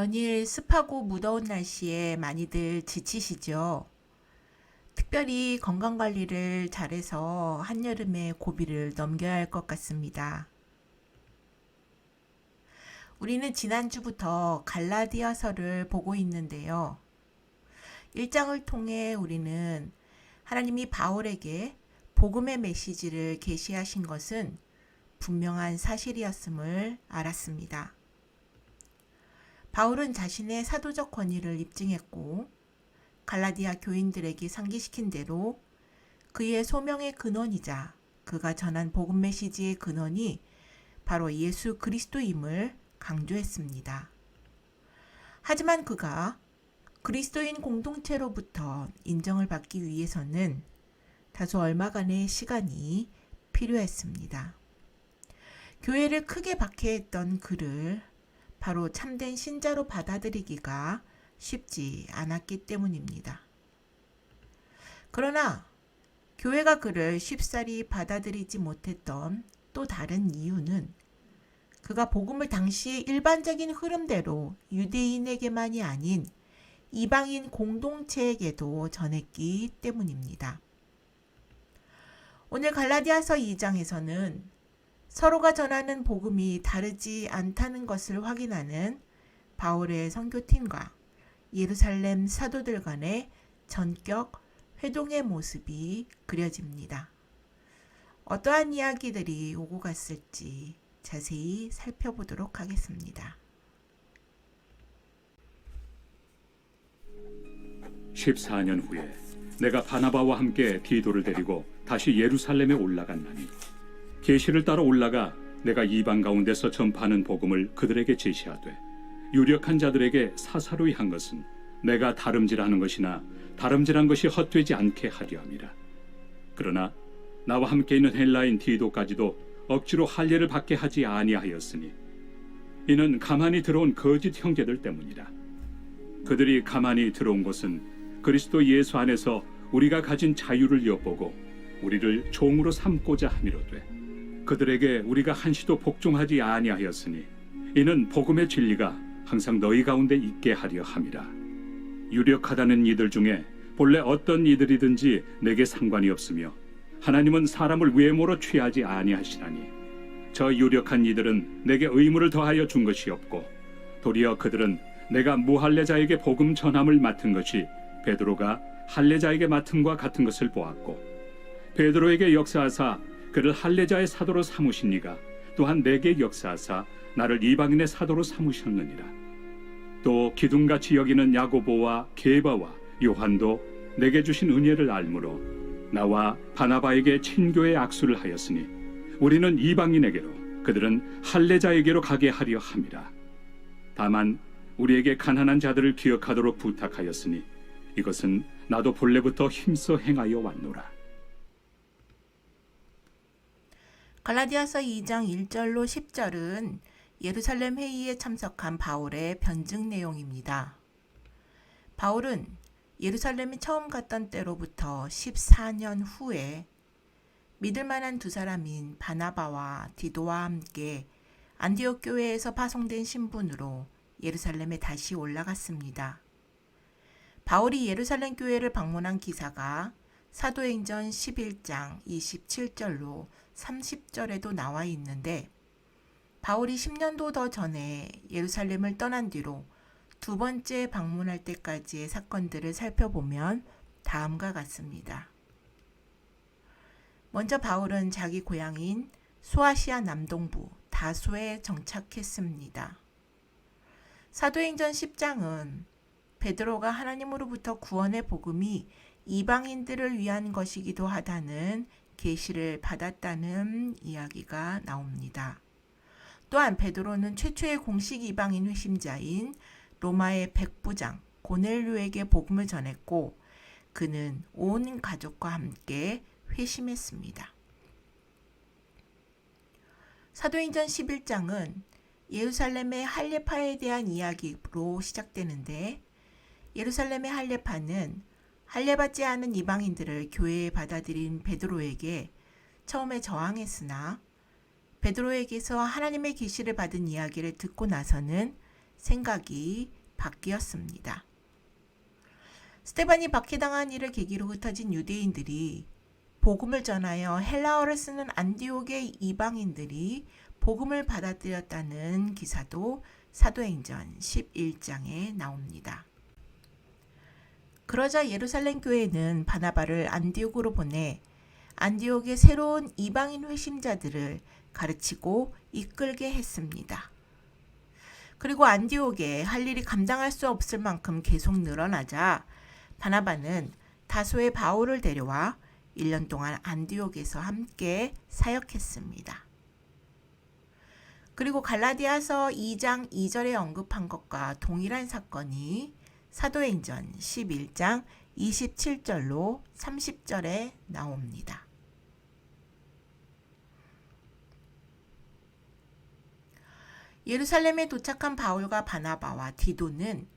연일 습하고 무더운 날씨에 많이들 지치시죠? 특별히 건강관리를 잘해서 한여름의 고비를 넘겨야 할 것 같습니다. 우리는 지난주부터 갈라디아서를 보고 있는데요. 1장을 통해 우리는 하나님이 바울에게 복음의 메시지를 계시하신 것은 분명한 사실이었음을 알았습니다. 바울은 자신의 사도적 권위를 입증했고 갈라디아 교인들에게 상기시킨 대로 그의 소명의 근원이자 그가 전한 복음 메시지의 근원이 바로 예수 그리스도임을 강조했습니다. 하지만 그가 그리스도인 공동체로부터 인정을 받기 위해서는 다소 얼마간의 시간이 필요했습니다. 교회를 크게 박해했던 그를 바로 참된 신자로 받아들이기가 쉽지 않았기 때문입니다. 그러나 교회가 그를 쉽사리 받아들이지 못했던 또 다른 이유는 그가 복음을 당시의 일반적인 흐름대로 유대인에게만이 아닌 이방인 공동체에게도 전했기 때문입니다. 오늘 갈라디아서 2장에서는 서로가 전하는 복음이 다르지 않다는 것을 확인하는 바울의 선교팀과 예루살렘 사도들 간의 전격 회동의 모습이 그려집니다. 어떠한 이야기들이 오고 갔을지 자세히 살펴보도록 하겠습니다. 14년 후에 내가 바나바와 함께 디도를 데리고 다시 예루살렘에 올라갔나니 계시를 따라 올라가 내가 이방 가운데서 전파하는 복음을 그들에게 제시하되 유력한 자들에게 사사로이 한 것은 내가 다름질하는 것이나 다름질한 것이 헛되지 않게 하려 함이라. 그러나 나와 함께 있는 헬라인 디도까지도 억지로 할례를 받게 하지 아니하였으니 이는 가만히 들어온 거짓 형제들 때문이라. 그들이 가만히 들어온 것은 그리스도 예수 안에서 우리가 가진 자유를 엿보고 우리를 종으로 삼고자 함이로되 그들에게 우리가 한시도 복종하지 아니하였으니 이는 복음의 진리가 항상 너희 가운데 있게 하려 함이라. 유력하다는 이들 중에 본래 어떤 이들이든지 내게 상관이 없으며 하나님은 사람을 외모로 취하지 아니하시나니 저 유력한 이들은 내게 의무를 더하여 준 것이 없고 도리어 그들은 내가 무할례자에게 복음 전함을 맡은 것이 베드로가 할례자에게 맡음과 같은 것을 보았고 베드로에게 역사하사 그를 할례자의 사도로 삼으신 이가 또한 내게 역사하사 나를 이방인의 사도로 삼으셨느니라. 또 기둥같이 여기는 야고보와 게바와 요한도 내게 주신 은혜를 알므로 나와 바나바에게 친교의 악수를 하였으니 우리는 이방인에게로 그들은 할례자에게로 가게 하려 함이라. 다만 우리에게 가난한 자들을 기억하도록 부탁하였으니 이것은 나도 본래부터 힘써 행하여 왔노라. 갈라디아서 2장 1절로 10절은 예루살렘 회의에 참석한 바울의 변증 내용입니다. 바울은 예루살렘에 처음 갔던 때로부터 14년 후에 믿을 만한 두 사람인 바나바와 디도와 함께 안디옥 교회에서 파송된 신분으로 예루살렘에 다시 올라갔습니다. 바울이 예루살렘 교회를 방문한 기사가 사도행전 11장 27절로 30절에도 나와 있는데 바울이 10년도 더 전에 예루살렘을 떠난 뒤로 두 번째 방문할 때까지의 사건들을 살펴보면 다음과 같습니다. 먼저 바울은 자기 고향인 소아시아 남동부 다소에 정착했습니다. 사도행전 10장은 베드로가 하나님으로부터 구원의 복음이 이방인들을 위한 것이기도 하다는 계시를 받았다는 이야기가 나옵니다. 또한 베드로는 최초의 공식 이방인 회심자인 로마의 백부장 고넬료에게 복음을 전했고 그는 온 가족과 함께 회심했습니다. 사도행전 11장은 예루살렘의 할례파에 대한 이야기로 시작되는데 예루살렘의 할례파는 할례받지 않은 이방인들을 교회에 받아들인 베드로에게 처음에 저항했으나 베드로에게서 하나님의 계시를 받은 이야기를 듣고 나서는 생각이 바뀌었습니다. 스데반이 박해당한 일을 계기로 흩어진 유대인들이 복음을 전하여 헬라어를 쓰는 안디옥의 이방인들이 복음을 받아들였다는 기사도 사도행전 11장에 나옵니다. 그러자 예루살렘 교회는 바나바를 안디옥으로 보내 안디옥의 새로운 이방인 회심자들을 가르치고 이끌게 했습니다. 그리고 안디옥에 할 일이 감당할 수 없을 만큼 계속 늘어나자 바나바는 다소의 바울을 데려와 1년 동안 안디옥에서 함께 사역했습니다. 그리고 갈라디아서 2장 2절에 언급한 것과 동일한 사건이 사도행전 11장 27절로 30절에 나옵니다. 예루살렘에 도착한 바울과 바나바와 디도는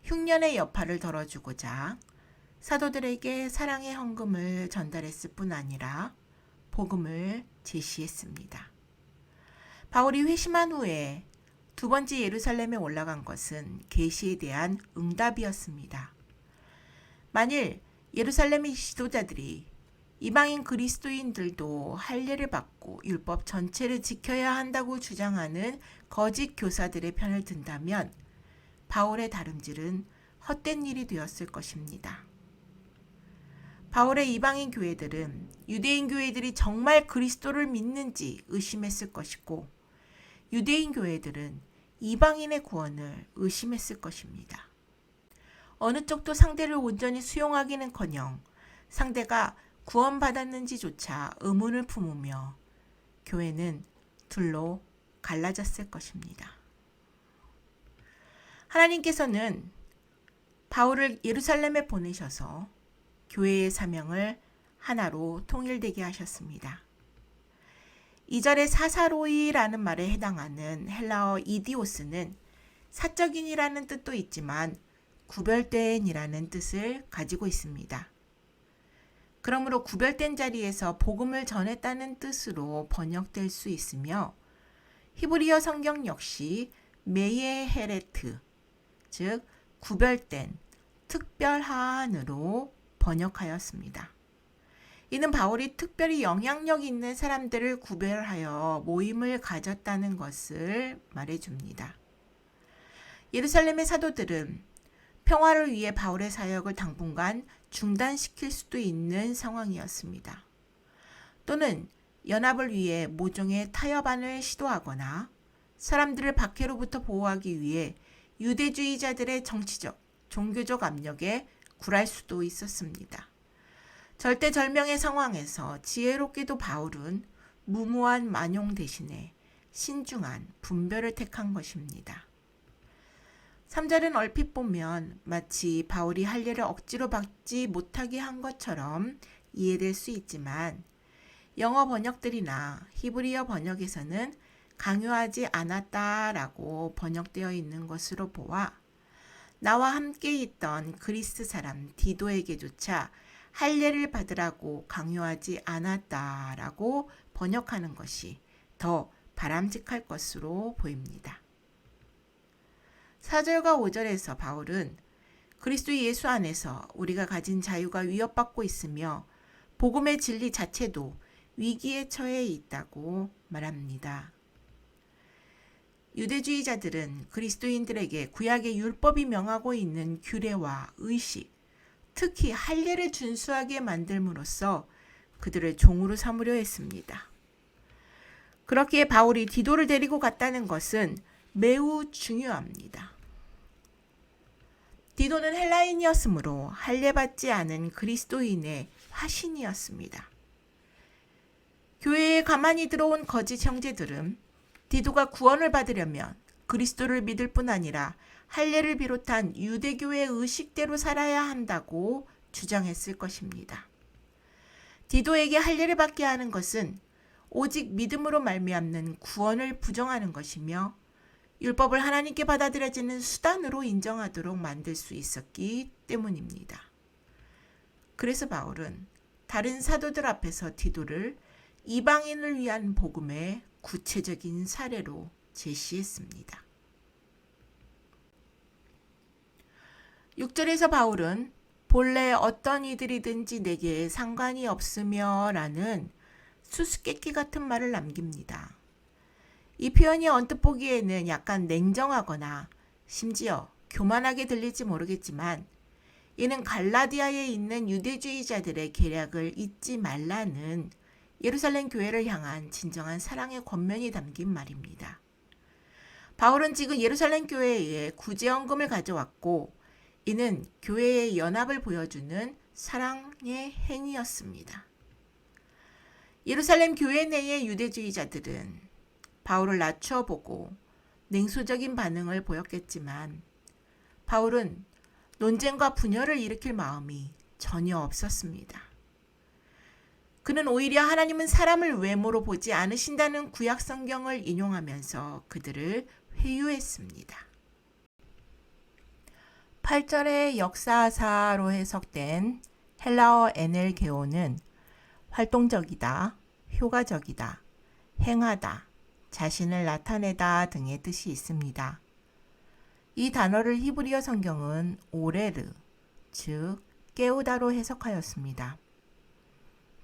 흉년의 여파를 덜어주고자 사도들에게 사랑의 헌금을 전달했을 뿐 아니라 복음을 제시했습니다. 바울이 회심한 후에 두 번째 예루살렘에 올라간 것은 계시에 대한 응답이었습니다. 만일 예루살렘의 지도자들이 이방인 그리스도인들도 할례를 받고 율법 전체를 지켜야 한다고 주장하는 거짓 교사들의 편을 든다면 바울의 다름질은 헛된 일이 되었을 것입니다. 바울의 이방인 교회들은 유대인 교회들이 정말 그리스도를 믿는지 의심했을 것이고 유대인 교회들은 이방인의 구원을 의심했을 것입니다. 어느 쪽도 상대를 온전히 수용하기는커녕 상대가 구원받았는지조차 의문을 품으며 교회는 둘로 갈라졌을 것입니다. 하나님께서는 바울을 예루살렘에 보내셔서 교회의 사명을 하나로 통일되게 하셨습니다. 2절의 사사로이라는 말에 해당하는 헬라어 이디오스는 사적인이라는 뜻도 있지만 구별된이라는 뜻을 가지고 있습니다. 그러므로 구별된 자리에서 복음을 전했다는 뜻으로 번역될 수 있으며 히브리어 성경 역시 메예헤레트, 즉 구별된, 특별한으로 번역하였습니다. 이는 바울이 특별히 영향력 있는 사람들을 구별하여 모임을 가졌다는 것을 말해줍니다. 예루살렘의 사도들은 평화를 위해 바울의 사역을 당분간 중단시킬 수도 있는 상황이었습니다. 또는 연합을 위해 모종의 타협안을 시도하거나 사람들을 박해로부터 보호하기 위해 유대주의자들의 정치적, 종교적 압력에 굴할 수도 있었습니다. 절대절명의 상황에서 지혜롭게도 바울은 무모한 만용 대신에 신중한 분별을 택한 것입니다. 3절은 얼핏 보면 마치 바울이 할례를 억지로 받지 못하게 한 것처럼 이해될 수 있지만 영어 번역들이나 히브리어 번역에서는 강요하지 않았다라고 번역되어 있는 것으로 보아 나와 함께 있던 그리스 사람 디도에게조차 할례를 받으라고 강요하지 않았다라고 번역하는 것이 더 바람직할 것으로 보입니다. 4절과 5절에서 바울은 그리스도 예수 안에서 우리가 가진 자유가 위협받고 있으며 복음의 진리 자체도 위기에 처해 있다고 말합니다. 유대주의자들은 그리스도인들에게 구약의 율법이 명하고 있는 규례와 의식, 특히 할례를 준수하게 만들므로써 그들을 종으로 삼으려 했습니다. 그렇기에 바울이 디도를 데리고 갔다는 것은 매우 중요합니다. 디도는 헬라인이었으므로 할례받지 않은 그리스도인의 화신이었습니다. 교회에 가만히 들어온 거짓 형제들은 디도가 구원을 받으려면 그리스도를 믿을 뿐 아니라 할례를 비롯한 유대교의 의식대로 살아야 한다고 주장했을 것입니다. 디도에게 할례를 받게 하는 것은 오직 믿음으로 말미암는 구원을 부정하는 것이며 율법을 하나님께 받아들여지는 수단으로 인정하도록 만들 수 있었기 때문입니다. 그래서 바울은 다른 사도들 앞에서 디도를 이방인을 위한 복음의 구체적인 사례로 제시했습니다. 6절에서 바울은 본래 어떤 이들이든지 내게 상관이 없으며 라는 수수께끼 같은 말을 남깁니다. 이 표현이 언뜻 보기에는 약간 냉정하거나 심지어 교만하게 들릴지 모르겠지만 이는 갈라디아에 있는 유대주의자들의 계략을 잊지 말라는 예루살렘 교회를 향한 진정한 사랑의 권면이 담긴 말입니다. 바울은 지금 예루살렘 교회에 구제헌금을 가져왔고 이는 교회의 연합을 보여주는 사랑의 행위였습니다. 예루살렘 교회 내의 유대주의자들은 바울을 낮춰보고 냉소적인 반응을 보였겠지만 바울은 논쟁과 분열을 일으킬 마음이 전혀 없었습니다. 그는 오히려 하나님은 사람을 외모로 보지 않으신다는 구약 성경을 인용하면서 그들을 회유했습니다. 8절의 역사사로 해석된 헬라어 에넬게오는 활동적이다, 효과적이다, 행하다, 자신을 나타내다 등의 뜻이 있습니다. 이 단어를 히브리어 성경은 오레르, 즉 깨우다로 해석하였습니다.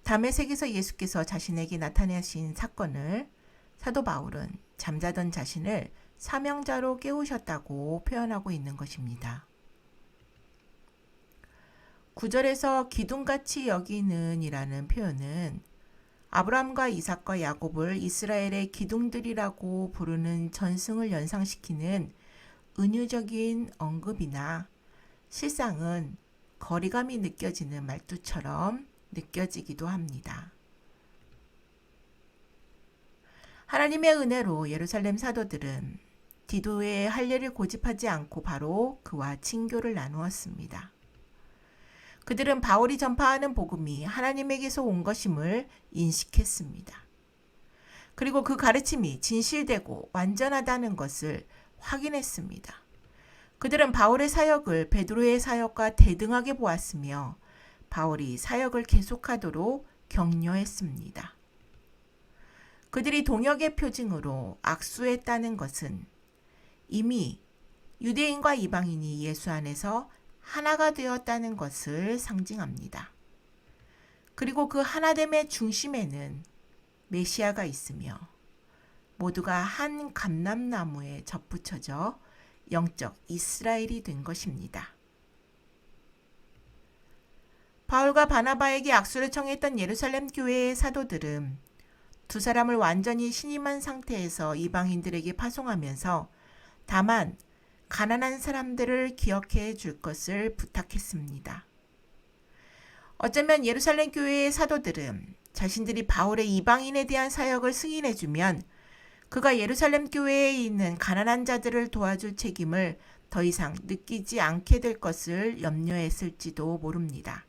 다메섹에서 예수께서 자신에게 나타내신 사건을 사도 바울은 잠자던 자신을 사명자로 깨우셨다고 표현하고 있는 것입니다. 9절에서 기둥같이 여기는 이라는 표현은 아브라함과 이삭과 야곱을 이스라엘의 기둥들이라고 부르는 전승을 연상시키는 은유적인 언급이나 실상은 거리감이 느껴지는 말투처럼 느껴지기도 합니다. 하나님의 은혜로 예루살렘 사도들은 디도의 할례를 고집하지 않고 바로 그와 친교를 나누었습니다. 그들은 바울이 전파하는 복음이 하나님에게서 온 것임을 인식했습니다. 그리고 그 가르침이 진실되고 완전하다는 것을 확인했습니다. 그들은 바울의 사역을 베드로의 사역과 대등하게 보았으며 바울이 사역을 계속하도록 격려했습니다. 그들이 동역의 표징으로 악수했다는 것은 이미 유대인과 이방인이 예수 안에서 하나가 되었다는 것을 상징합니다. 그리고 그 하나됨의 중심에는 메시아가 있으며 모두가 한 감람나무에 접붙여져 영적 이스라엘이 된 것입니다. 바울과 바나바에게 악수를 청했던 예루살렘 교회의 사도들은 두 사람을 완전히 신임한 상태에서 이방인들에게 파송하면서 다만 가난한 사람들을 기억해 줄 것을 부탁했습니다. 어쩌면 예루살렘 교회의 사도들은 자신들이 바울의 이방인에 대한 사역을 승인해 주면 그가 예루살렘 교회에 있는 가난한 자들을 도와줄 책임을 더 이상 느끼지 않게 될 것을 염려했을지도 모릅니다.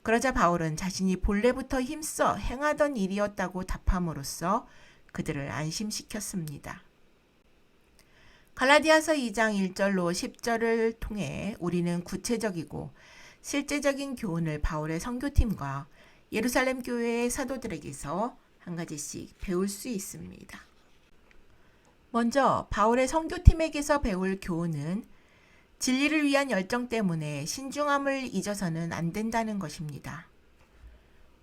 그러자 바울은 자신이 본래부터 힘써 행하던 일이었다고 답함으로써 그들을 안심시켰습니다. 갈라디아서 2장 1절로 10절을 통해 우리는 구체적이고 실제적인 교훈을 바울의 선교팀과 예루살렘 교회의 사도들에게서 한 가지씩 배울 수 있습니다. 먼저 바울의 선교팀에게서 배울 교훈은 진리를 위한 열정 때문에 신중함을 잊어서는 안 된다는 것입니다.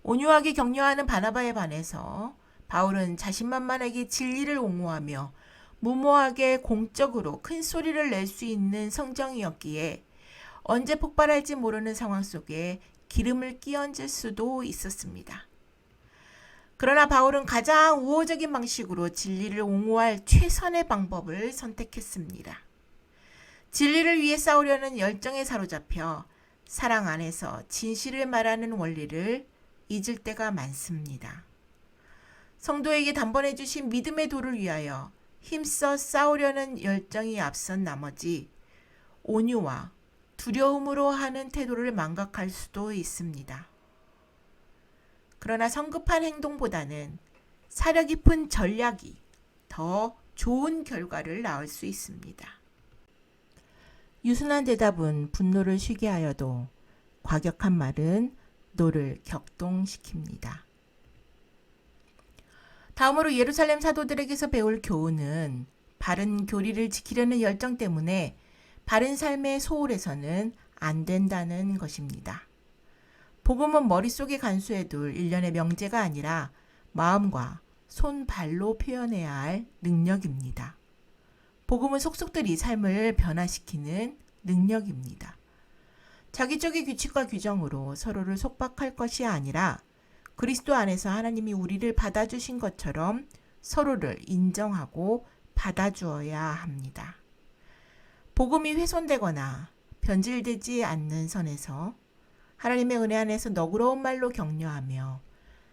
온유하게 격려하는 바나바에 반해서 바울은 자신만만하게 진리를 옹호하며 무모하게 공적으로 큰 소리를 낼 수 있는 성정이었기에 언제 폭발할지 모르는 상황 속에 기름을 끼얹을 수도 있었습니다. 그러나 바울은 가장 우호적인 방식으로 진리를 옹호할 최선의 방법을 선택했습니다. 진리를 위해 싸우려는 열정에 사로잡혀 사랑 안에서 진실을 말하는 원리를 잊을 때가 많습니다. 성도에게 단번해 주신 믿음의 도를 위하여 힘써 싸우려는 열정이 앞선 나머지 온유와 두려움으로 하는 태도를 망각할 수도 있습니다. 그러나 성급한 행동보다는 사려 깊은 전략이 더 좋은 결과를 낳을 수 있습니다. 유순한 대답은 분노를 쉬게 하여도 과격한 말은 노를 격동시킵니다. 다음으로 예루살렘 사도들에게서 배울 교훈은 바른 교리를 지키려는 열정 때문에 바른 삶의 소홀해서는 안 된다는 것입니다. 복음은 머릿속에 간수해둘 일련의 명제가 아니라 마음과 손, 발로 표현해야 할 능력입니다. 복음은 속속들이 삶을 변화시키는 능력입니다. 자기적인 규칙과 규정으로 서로를 속박할 것이 아니라 그리스도 안에서 하나님이 우리를 받아주신 것처럼 서로를 인정하고 받아주어야 합니다. 복음이 훼손되거나 변질되지 않는 선에서 하나님의 은혜 안에서 너그러운 말로 격려하며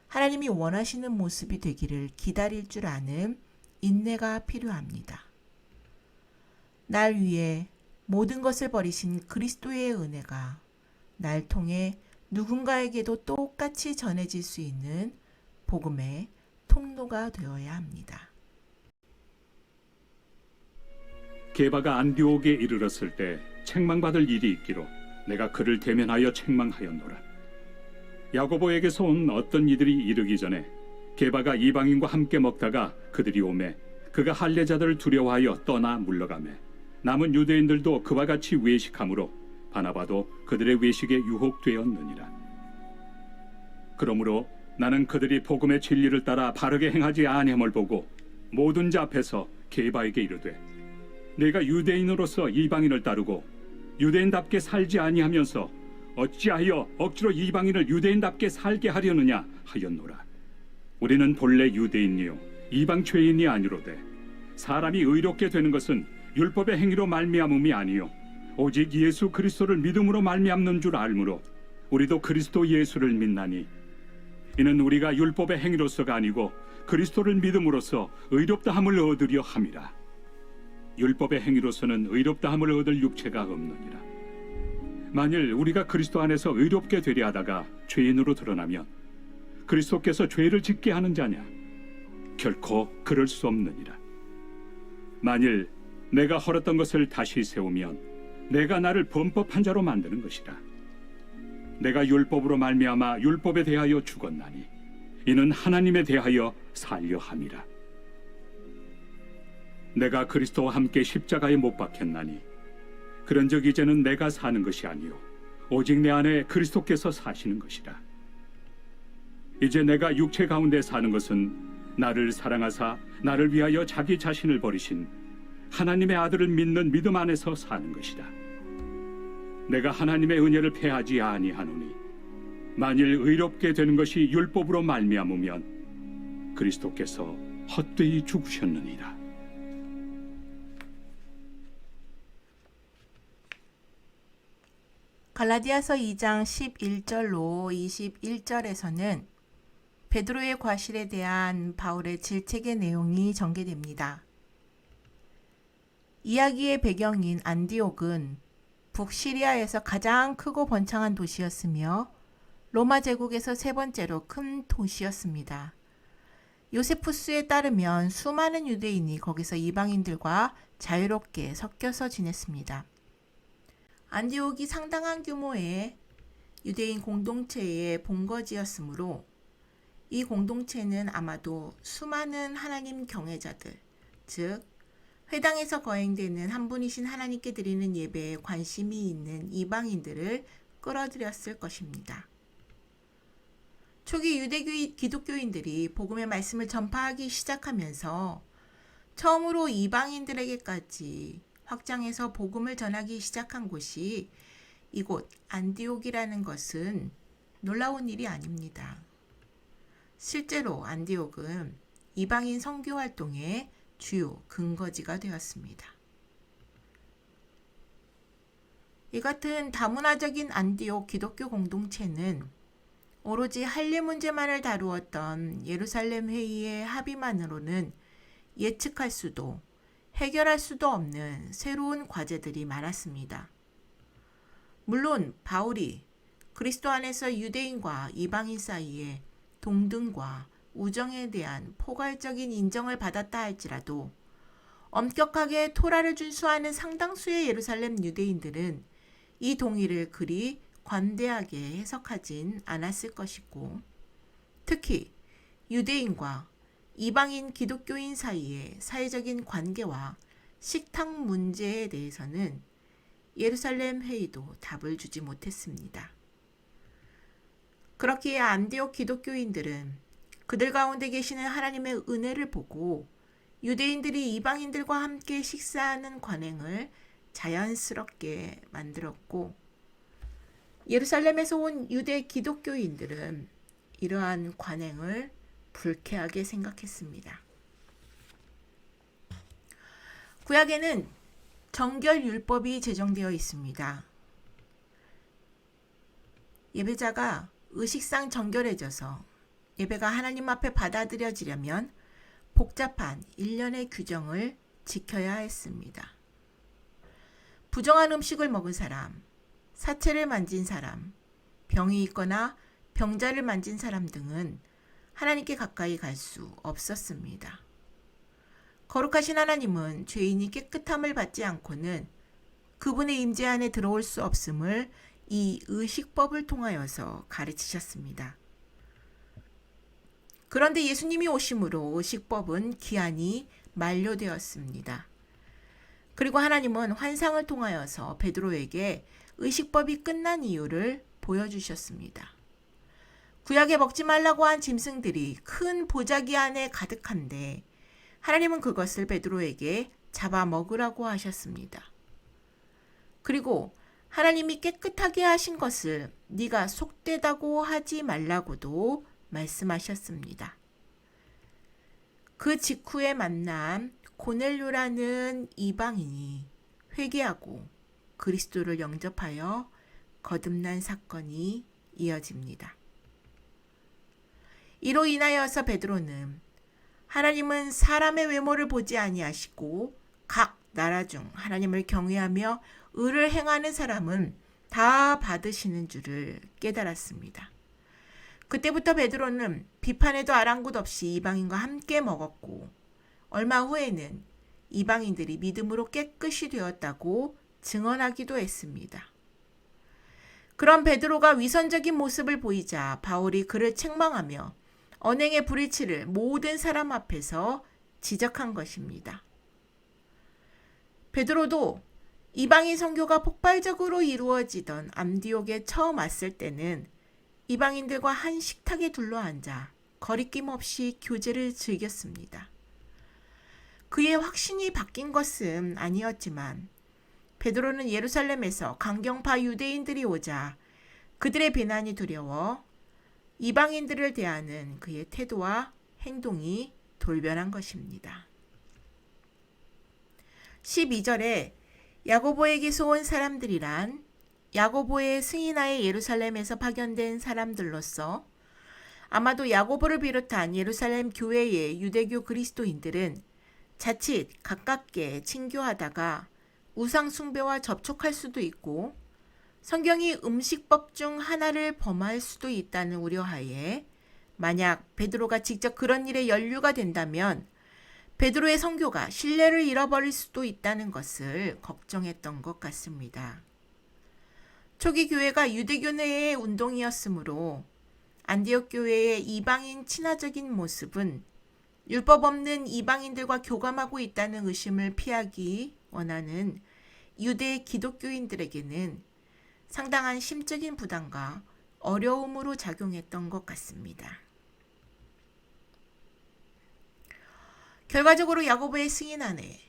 하나님이 원하시는 모습이 되기를 기다릴 줄 아는 인내가 필요합니다. 날 위해 모든 것을 버리신 그리스도의 은혜가 날 통해 누군가에게도 똑같이 전해질 수 있는 복음의 통로가 되어야 합니다. 게바가 안디옥에 이르렀을 때 책망받을 일이 있기로 내가 그를 대면하여 책망하였노라. 야고보에게서 온 어떤 이들이 이르기 전에 게바가 이방인과 함께 먹다가 그들이 오매 그가 할례자들을 두려워하여 떠나 물러가매 남은 유대인들도 그와 같이 외식하므로 바나바도 그들의 외식에 유혹되었느니라. 그러므로 나는 그들이 복음의 진리를 따라 바르게 행하지 아니함을 보고 모든 자 앞에서 게바에게 이르되 내가 유대인으로서 이방인을 따르고 유대인답게 살지 아니하면서 어찌하여 억지로 이방인을 유대인답게 살게 하려느냐 하였노라. 우리는 본래 유대인이요 이방 죄인이 아니로되 사람이 의롭게 되는 것은 율법의 행위로 말미암음이 아니요 오직 예수 그리스도를 믿음으로 말미암는 줄 알므로 우리도 그리스도 예수를 믿나니 이는 우리가 율법의 행위로서가 아니고 그리스도를 믿음으로써 의롭다함을 얻으려 함이라. 율법의 행위로서는 의롭다함을 얻을 육체가 없느니라. 만일 우리가 그리스도 안에서 의롭게 되려 하다가 죄인으로 드러나면 그리스도께서 죄를 짓게 하는 자냐? 결코 그럴 수 없느니라. 만일 내가 헐었던 것을 다시 세우면 내가 나를 범법한 자로 만드는 것이라. 내가 율법으로 말미암아 율법에 대하여 죽었나니 이는 하나님에 대하여 살려 함이라. 내가 그리스도와 함께 십자가에 못 박혔나니 그런즉 이제는 내가 사는 것이 아니요 오직 내 안에 그리스도께서 사시는 것이라. 이제 내가 육체 가운데 사는 것은 나를 사랑하사 나를 위하여 자기 자신을 버리신 하나님의 아들을 믿는 믿음 안에서 사는 것이다. 내가 하나님의 은혜를 패하지 아니하노니 만일 의롭게 되는 것이 율법으로 말미암으면 그리스도께서 헛되이 죽으셨느니라. 갈라디아서 2장 11절로 21절에서는 베드로의 과실에 대한 바울의 질책의 내용이 전개됩니다. 이야기의 배경인 안디옥은 북시리아에서 가장 크고 번창한 도시였으며 로마 제국에서 세 번째로 큰 도시였습니다. 요세푸스에 따르면 수많은 유대인이 거기서 이방인들과 자유롭게 섞여서 지냈습니다. 안디옥이 상당한 규모의 유대인 공동체의 본거지였으므로 이 공동체는 아마도 수많은 하나님 경외자들, 즉 회당에서 거행되는 한 분이신 하나님께 드리는 예배에 관심이 있는 이방인들을 끌어들였을 것입니다. 초기 기독교인들이 복음의 말씀을 전파하기 시작하면서 처음으로 이방인들에게까지 확장해서 복음을 전하기 시작한 곳이 이곳 안디옥이라는 것은 놀라운 일이 아닙니다. 실제로 안디옥은 이방인 선교 활동의 주요 근거지가 되었습니다. 이 같은 다문화적인 안디옥 기독교 공동체는 오로지 할례 문제만을 다루었던 예루살렘 회의의 합의만으로는 예측할 수도 해결할 수도 없는 새로운 과제들이 많았습니다. 물론 바울이 그리스도 안에서 유대인과 이방인 사이에 동등과 우정에 대한 포괄적인 인정을 받았다 할지라도 엄격하게 토라를 준수하는 상당수의 예루살렘 유대인들은 이 동의를 그리 관대하게 해석하진 않았을 것이고, 특히 유대인과 이방인 기독교인 사이의 사회적인 관계와 식탁 문제에 대해서는 예루살렘 회의도 답을 주지 못했습니다. 그렇기에 안디옥 기독교인들은 그들 가운데 계시는 하나님의 은혜를 보고 유대인들이 이방인들과 함께 식사하는 관행을 자연스럽게 만들었고, 예루살렘에서 온 유대 기독교인들은 이러한 관행을 불쾌하게 생각했습니다. 구약에는 정결율법이 제정되어 있습니다. 예배자가 의식상 정결해져서 예배가 하나님 앞에 받아들여지려면 복잡한 일련의 규정을 지켜야 했습니다. 부정한 음식을 먹은 사람, 사체를 만진 사람, 병이 있거나 병자를 만진 사람 등은 하나님께 가까이 갈 수 없었습니다. 거룩하신 하나님은 죄인이 깨끗함을 받지 않고는 그분의 임재 안에 들어올 수 없음을 이 의식법을 통하여서 가르치셨습니다. 그런데 예수님이 오심으로 의식법은 기한이 만료되었습니다. 그리고 하나님은 환상을 통하여서 베드로에게 의식법이 끝난 이유를 보여주셨습니다. 구약에 먹지 말라고 한 짐승들이 큰 보자기 안에 가득한데 하나님은 그것을 베드로에게 잡아 먹으라고 하셨습니다. 그리고 하나님이 깨끗하게 하신 것을 네가 속되다고 하지 말라고도 말씀하셨습니다. 그 직후에 만난 고넬료라는 이방인이 회개하고 그리스도를 영접하여 거듭난 사건이 이어집니다. 이로 인하여서 베드로는 하나님은 사람의 외모를 보지 아니하시고 각 나라 중 하나님을 경외하며 의를 행하는 사람은 다 받으시는 줄을 깨달았습니다. 그때부터 베드로는 비판에도 아랑곳 없이 이방인과 함께 먹었고, 얼마 후에는 이방인들이 믿음으로 깨끗이 되었다고 증언하기도 했습니다. 그런 베드로가 위선적인 모습을 보이자 바울이 그를 책망하며 언행의 불일치를 모든 사람 앞에서 지적한 것입니다. 베드로도 이방인 선교가 폭발적으로 이루어지던 안디옥에 처음 왔을 때는 이방인들과 한 식탁에 둘러앉아 거리낌 없이 교제를 즐겼습니다. 그의 확신이 바뀐 것은 아니었지만 베드로는 예루살렘에서 강경파 유대인들이 오자 그들의 비난이 두려워 이방인들을 대하는 그의 태도와 행동이 돌변한 것입니다. 12절에 야고보에게서 온 사람들이란 야고보의 승인하에 예루살렘에서 파견된 사람들로서 아마도 야고보를 비롯한 예루살렘 교회의 유대교 그리스도인들은 자칫 가깝게 친교하다가 우상 숭배와 접촉할 수도 있고 성경이 음식법 중 하나를 범할 수도 있다는 우려하에 만약 베드로가 직접 그런 일에 연루가 된다면 베드로의 선교가 신뢰를 잃어버릴 수도 있다는 것을 걱정했던 것 같습니다. 초기 교회가 유대교 내의 운동이었으므로 안디옥 교회의 이방인 친화적인 모습은 율법 없는 이방인들과 교감하고 있다는 의심을 피하기 원하는 유대 기독교인들에게는 상당한 심적인 부담과 어려움으로 작용했던 것 같습니다. 결과적으로 야고보의 승인 안에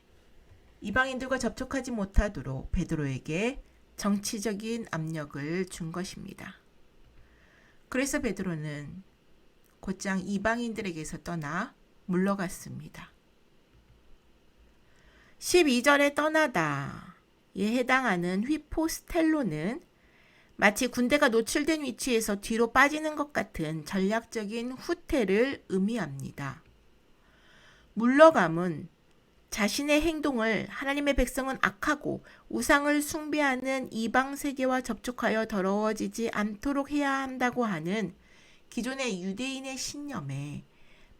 이방인들과 접촉하지 못하도록 베드로에게 정치적인 압력을 준 것입니다. 그래서 베드로는 곧장 이방인들에게서 떠나 물러갔습니다. 12절에 떠나다에 해당하는 휘포스텔로는 마치 군대가 노출된 위치에서 뒤로 빠지는 것 같은 전략적인 후퇴를 의미합니다. 물러감은 자신의 행동을 하나님의 백성은 악하고 우상을 숭배하는 이방 세계와 접촉하여 더러워지지 않도록 해야 한다고 하는 기존의 유대인의 신념에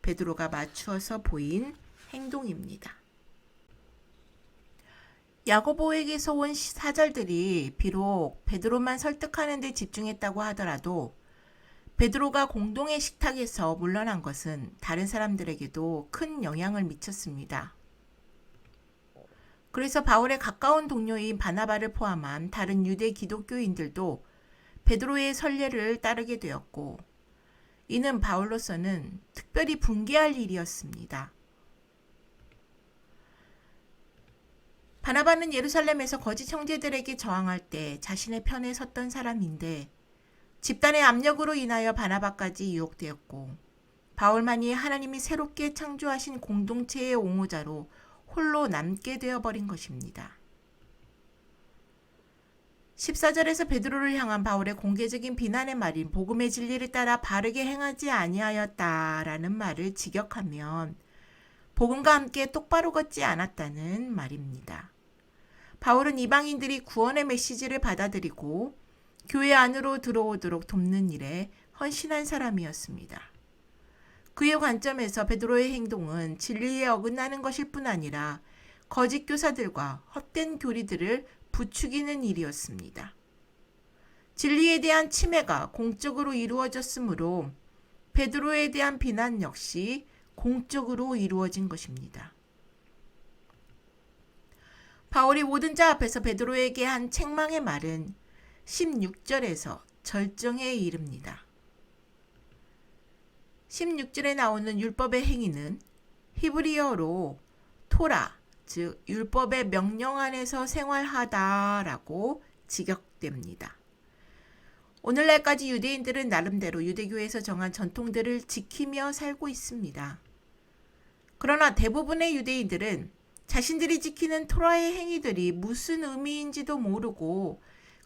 베드로가 맞추어서 보인 행동입니다. 야고보에게서 온 사절들이 비록 베드로만 설득하는 데 집중했다고 하더라도 베드로가 공동의 식탁에서 물러난 것은 다른 사람들에게도 큰 영향을 미쳤습니다. 그래서 바울의 가까운 동료인 바나바를 포함한 다른 유대 기독교인들도 베드로의 선례를 따르게 되었고, 이는 바울로서는 특별히 분개할 일이었습니다. 바나바는 예루살렘에서 거짓 형제들에게 저항할 때 자신의 편에 섰던 사람인데, 집단의 압력으로 인하여 바나바까지 유혹되었고, 바울만이 하나님이 새롭게 창조하신 공동체의 옹호자로 홀로 남게 되어버린 것입니다. 14절에서 베드로를 향한 바울의 공개적인 비난의 말인 복음의 진리를 따라 바르게 행하지 아니하였다라는 말을 직역하면 복음과 함께 똑바로 걷지 않았다는 말입니다. 바울은 이방인들이 구원의 메시지를 받아들이고 교회 안으로 들어오도록 돕는 일에 헌신한 사람이었습니다. 그의 관점에서 베드로의 행동은 진리에 어긋나는 것일 뿐 아니라 거짓 교사들과 헛된 교리들을 부추기는 일이었습니다. 진리에 대한 침해가 공적으로 이루어졌으므로 베드로에 대한 비난 역시 공적으로 이루어진 것입니다. 바울이 모든 자 앞에서 베드로에게 한 책망의 말은 16절에서 절정에 이릅니다. 16절에 나오는 율법의 행위는 히브리어로 토라, 즉 율법의 명령 안에서 생활하다라고 직역됩니다. 오늘날까지 유대인들은 나름대로 유대교에서 정한 전통들을 지키며 살고 있습니다. 그러나 대부분의 유대인들은 자신들이 지키는 토라의 행위들이 무슨 의미인지도 모르고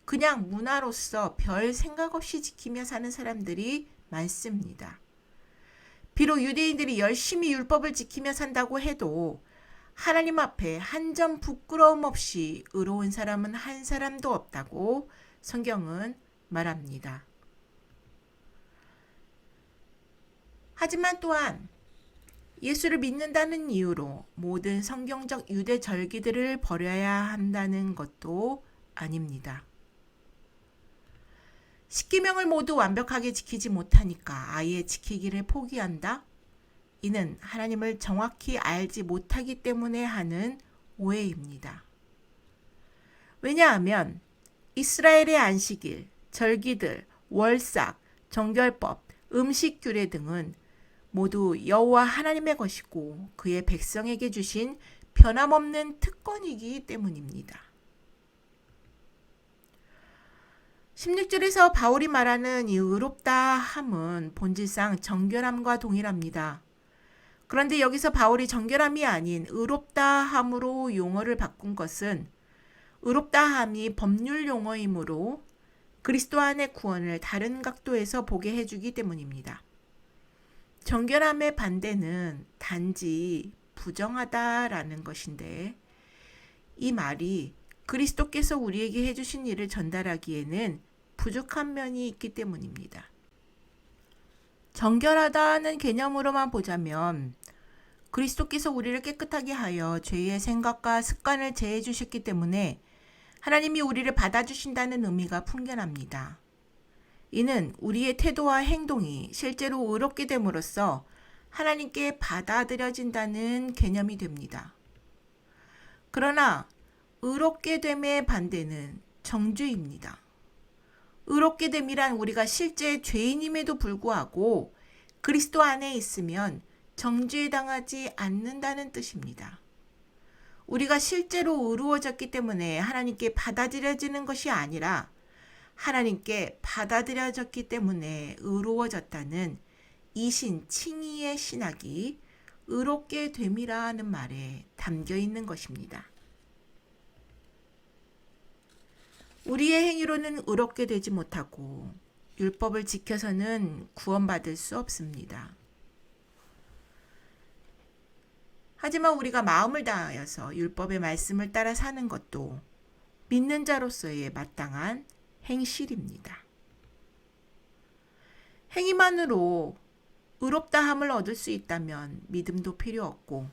그냥 문화로서 별 생각 없이 지키며 사는 사람들이 많습니다. 비록 유대인들이 열심히 율법을 지키며 산다고 해도 하나님 앞에 한 점 부끄러움 없이 의로운 사람은 한 사람도 없다고 성경은 말합니다. 하지만 또한 예수를 믿는다는 이유로 모든 성경적 유대 절기들을 버려야 한다는 것도 아닙니다. 십계명을 모두 완벽하게 지키지 못하니까 아예 지키기를 포기한다? 이는 하나님을 정확히 알지 못하기 때문에 하는 오해입니다. 왜냐하면 이스라엘의 안식일, 절기들, 월삭, 정결법, 음식 규례 등은 모두 여호와 하나님의 것이고 그의 백성에게 주신 변함없는 특권이기 때문입니다. 16절에서 바울이 말하는 이 의롭다 함은 본질상 정결함과 동일합니다. 그런데 여기서 바울이 정결함이 아닌 의롭다 함으로 용어를 바꾼 것은 의롭다 함이 법률 용어이므로 그리스도 안의 구원을 다른 각도에서 보게 해주기 때문입니다. 정결함의 반대는 단지 부정하다라는 것인데 이 말이 그리스도께서 우리에게 해주신 일을 전달하기에는 부족한 면이 있기 때문입니다. 정결하다는 개념으로만 보자면 그리스도께서 우리를 깨끗하게 하여 죄의 생각과 습관을 제해 주셨기 때문에 하나님이 우리를 받아주신다는 의미가 풍겨납니다. 이는 우리의 태도와 행동이 실제로 의롭게 됨으로써 하나님께 받아들여진다는 개념이 됩니다. 그러나 의롭게 됨의 반대는 정죄입니다. 의롭게 됨이란 우리가 실제 죄인임에도 불구하고 그리스도 안에 있으면 정죄당하지 않는다는 뜻입니다. 우리가 실제로 의로워졌기 때문에 하나님께 받아들여지는 것이 아니라 하나님께 받아들여졌기 때문에 의로워졌다는 이신 칭의의 신학이 의롭게 됨이라는 말에 담겨 있는 것입니다. 우리의 행위로는 의롭게 되지 못하고 율법을 지켜서는 구원받을 수 없습니다. 하지만 우리가 마음을 다하여서 율법의 말씀을 따라 사는 것도 믿는 자로서의 마땅한 행실입니다. 행위만으로 의롭다함을 얻을 수 있다면 믿음도 필요 없고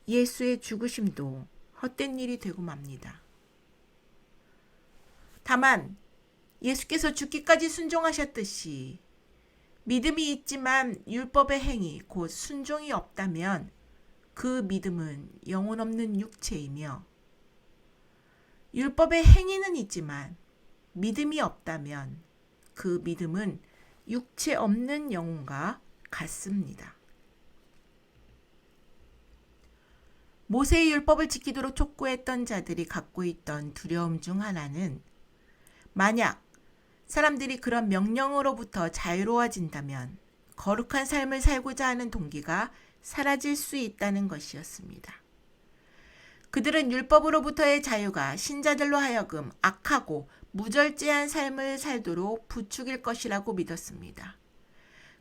예수의 죽으심도 헛된 일이 되고 맙니다. 다만 예수께서 죽기까지 순종하셨듯이 믿음이 있지만 율법의 행위 곧 순종이 없다면 그 믿음은 영혼 없는 육체이며 율법의 행위는 있지만 믿음이 없다면 그 믿음은 육체 없는 영혼과 같습니다. 모세의 율법을 지키도록 촉구했던 자들이 갖고 있던 두려움 중 하나는 만약 사람들이 그런 명령으로부터 자유로워진다면 거룩한 삶을 살고자 하는 동기가 사라질 수 있다는 것이었습니다. 그들은 율법으로부터의 자유가 신자들로 하여금 악하고 무절제한 삶을 살도록 부추길 것이라고 믿었습니다.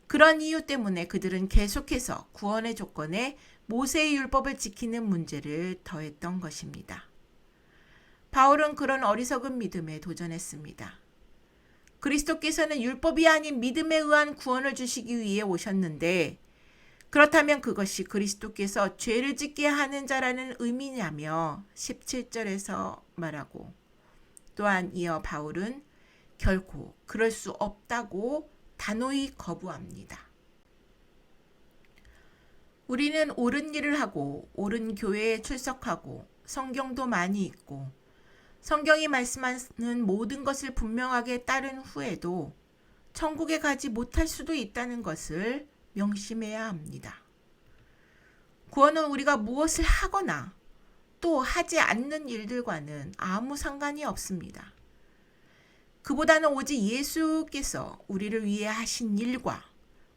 그런 이유 때문에 그들은 계속해서 구원의 조건에 모세의 율법을 지키는 문제를 더했던 것입니다. 바울은 그런 어리석은 믿음에 도전했습니다. 그리스도께서는 율법이 아닌 믿음에 의한 구원을 주시기 위해 오셨는데 그렇다면 그것이 그리스도께서 죄를 짓게 하는 자라는 의미냐며 17절에서 말하고 또한 이어 바울은 결코 그럴 수 없다고 단호히 거부합니다. 우리는 옳은 일을 하고 옳은 교회에 출석하고 성경도 많이 읽고 성경이 말씀하는 모든 것을 분명하게 따른 후에도 천국에 가지 못할 수도 있다는 것을 명심해야 합니다. 구원은 우리가 무엇을 하거나 또 하지 않는 일들과는 아무 상관이 없습니다. 그보다는 오직 예수께서 우리를 위해 하신 일과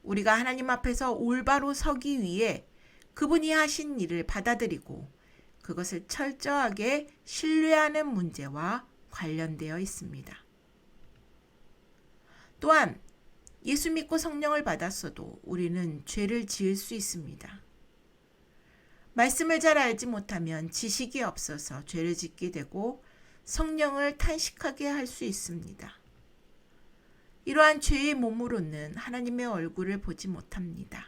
우리가 하나님 앞에서 올바로 서기 위해 그분이 하신 일을 받아들이고 그것을 철저하게 신뢰하는 문제와 관련되어 있습니다. 또한 예수 믿고 성령을 받았어도 우리는 죄를 지을 수 있습니다. 말씀을 잘 알지 못하면 지식이 없어서 죄를 짓게 되고 성령을 탄식하게 할 수 있습니다. 이러한 죄의 몸으로는 하나님의 얼굴을 보지 못합니다.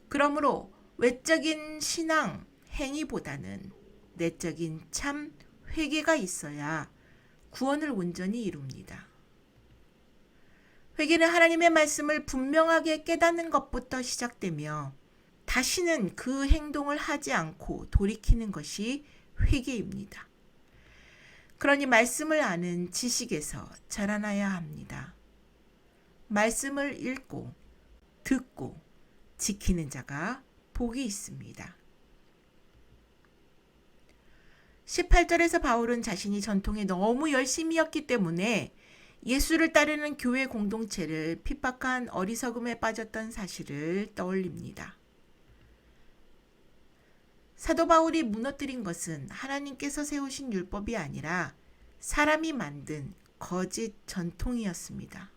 그러므로 외적인 신앙 행위보다는 내적인 참 회개가 있어야 구원을 온전히 이룹니다. 회개는 하나님의 말씀을 분명하게 깨닫는 것부터 시작되며 다시는 그 행동을 하지 않고 돌이키는 것이 회개입니다. 그러니 말씀을 아는 지식에서 자라나야 합니다. 말씀을 읽고 듣고 지키는 자가 복이 있습니다. 18절에서 바울은 자신이 전통에 너무 열심이었기 때문에 예수를 따르는 교회 공동체를 핍박한 어리석음에 빠졌던 사실을 떠올립니다. 사도 바울이 무너뜨린 것은 하나님께서 세우신 율법이 아니라 사람이 만든 거짓 전통이었습니다.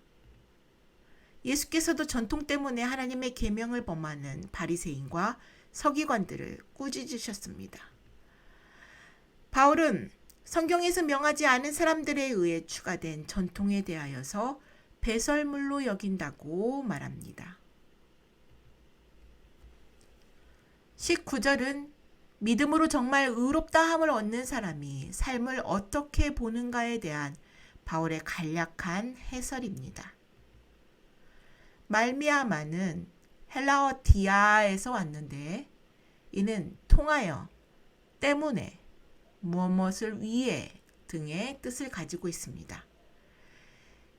예수께서도 전통 때문에 하나님의 계명을 범하는 바리새인과 서기관들을 꾸짖으셨습니다. 바울은 성경에서 명하지 않은 사람들에 의해 추가된 전통에 대하여서 배설물로 여긴다고 말합니다. 19절은 믿음으로 정말 의롭다함을 얻는 사람이 삶을 어떻게 보는가에 대한 바울의 간략한 해설입니다. 말미암아는 헬라어 디아에서 왔는데 이는 통하여, 때문에, 무엇을 위해 등의 뜻을 가지고 있습니다.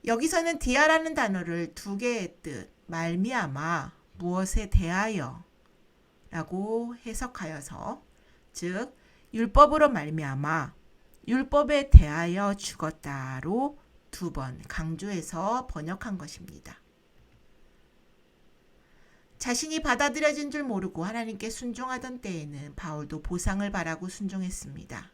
여기서는 디아라는 단어를 두 개의 뜻, 말미암아, 무엇에 대하여 라고 해석하여서 즉 율법으로 말미암아 율법에 대하여 죽었다로 두 번 강조해서 번역한 것입니다. 자신이 받아들여진 줄 모르고 하나님께 순종하던 때에는 바울도 보상을 바라고 순종했습니다.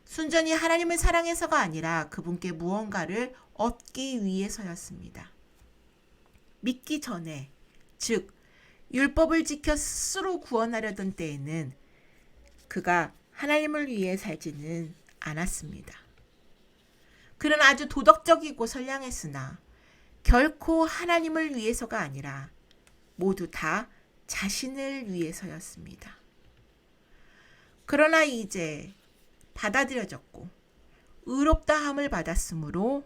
순전히 하나님을 사랑해서가 아니라 그분께 무언가를 얻기 위해서였습니다. 믿기 전에, 즉 율법을 지켜 스스로 구원하려던 때에는 그가 하나님을 위해 살지는 않았습니다. 그는 아주 도덕적이고 선량했으나 결코 하나님을 위해서가 아니라 모두 다 자신을 위해서였습니다. 그러나 이제 받아들여졌고 의롭다함을 받았으므로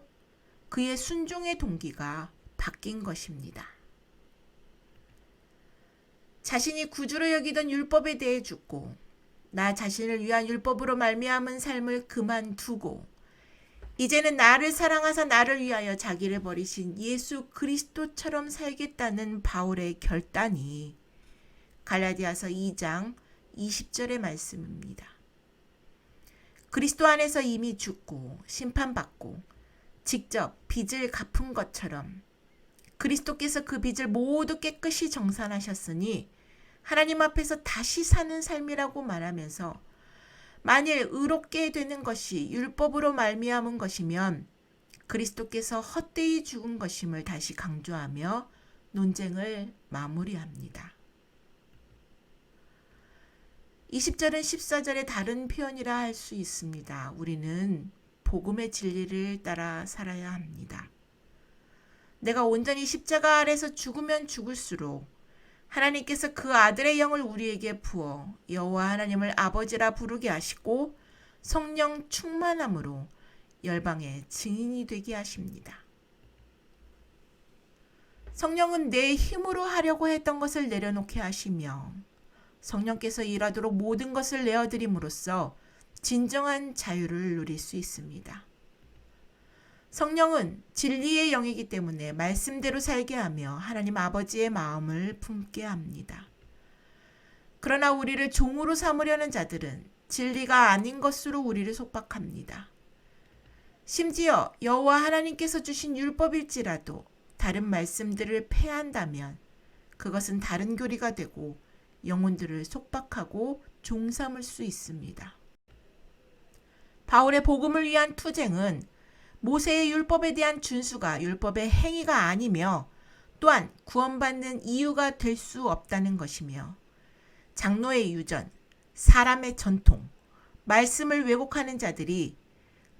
그의 순종의 동기가 바뀐 것입니다. 자신이 구주로 여기던 율법에 대해 죽고 나 자신을 위한 율법으로 말미암은 삶을 그만두고 이제는 나를 사랑하사 나를 위하여 자기를 버리신 예수 그리스도처럼 살겠다는 바울의 결단이 갈라디아서 2장 20절의 말씀입니다. 그리스도 안에서 이미 죽고 심판받고 직접 빚을 갚은 것처럼 그리스도께서 그 빚을 모두 깨끗이 정산하셨으니 하나님 앞에서 다시 사는 삶이라고 말하면서 만일 의롭게 되는 것이 율법으로 말미암은 것이면 그리스도께서 헛되이 죽은 것임을 다시 강조하며 논쟁을 마무리합니다. 20절은 14절의 다른 표현이라 할 수 있습니다. 우리는 복음의 진리를 따라 살아야 합니다. 내가 온전히 십자가 아래서 죽으면 죽을수록 하나님께서 그 아들의 영을 우리에게 부어 여호와 하나님을 아버지라 부르게 하시고 성령 충만함으로 열방의 증인이 되게 하십니다. 성령은 내 힘으로 하려고 했던 것을 내려놓게 하시며 성령께서 일하도록 모든 것을 내어드림으로써 진정한 자유를 누릴 수 있습니다. 성령은 진리의 영이기 때문에 말씀대로 살게 하며 하나님 아버지의 마음을 품게 합니다. 그러나 우리를 종으로 삼으려는 자들은 진리가 아닌 것으로 우리를 속박합니다. 심지어 여호와 하나님께서 주신 율법일지라도 다른 말씀들을 폐한다면 그것은 다른 교리가 되고 영혼들을 속박하고 종 삼을 수 있습니다. 바울의 복음을 위한 투쟁은 모세의 율법에 대한 준수가 율법의 행위가 아니며 또한 구원받는 이유가 될 수 없다는 것이며 장로의 유전, 사람의 전통, 말씀을 왜곡하는 자들이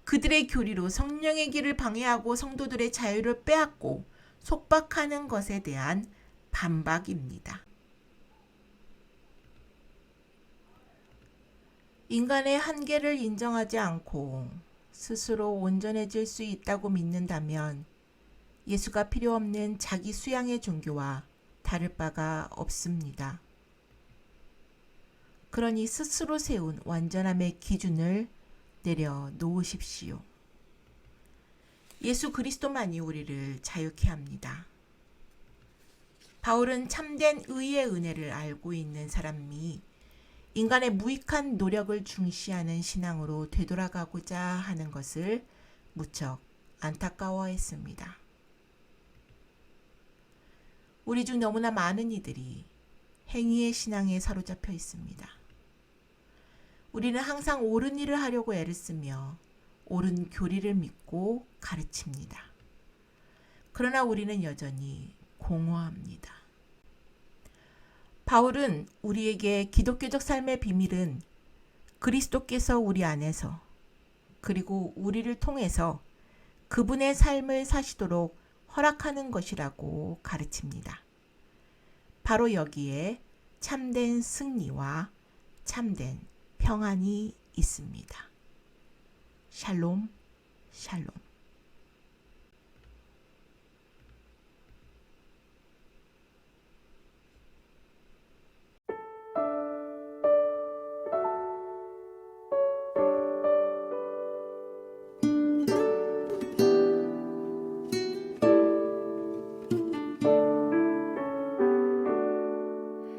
그들의 교리로 성령의 길을 방해하고 성도들의 자유를 빼앗고 속박하는 것에 대한 반박입니다. 인간의 한계를 인정하지 않고 스스로 온전해질 수 있다고 믿는다면 예수가 필요 없는 자기 수양의 종교와 다를 바가 없습니다. 그러니 스스로 세운 완전함의 기준을 내려놓으십시오. 예수 그리스도만이 우리를 자유케 합니다. 바울은 참된 의의 은혜를 알고 있는 사람이 인간의 무익한 노력을 중시하는 신앙으로 되돌아가고자 하는 것을 무척 안타까워했습니다. 우리 중 너무나 많은 이들이 행위의 신앙에 사로잡혀 있습니다. 우리는 항상 옳은 일을 하려고 애를 쓰며 옳은 교리를 믿고 가르칩니다. 그러나 우리는 여전히 공허합니다. 바울은 우리에게 기독교적 삶의 비밀은 그리스도께서 우리 안에서 그리고 우리를 통해서 그분의 삶을 사시도록 허락하는 것이라고 가르칩니다. 바로 여기에 참된 승리와 참된 평안이 있습니다. 샬롬, 샬롬.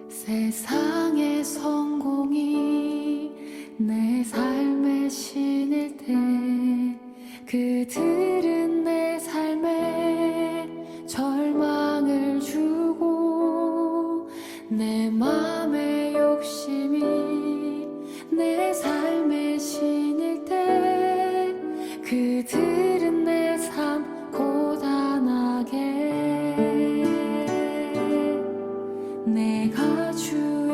세상의 성공이 내 삶에 신일 때 그들은 내 삶에 절망을 주고 내 맘의 욕심이 내 삶에 신일 때 그들은 내 삶 고단하게 내가 주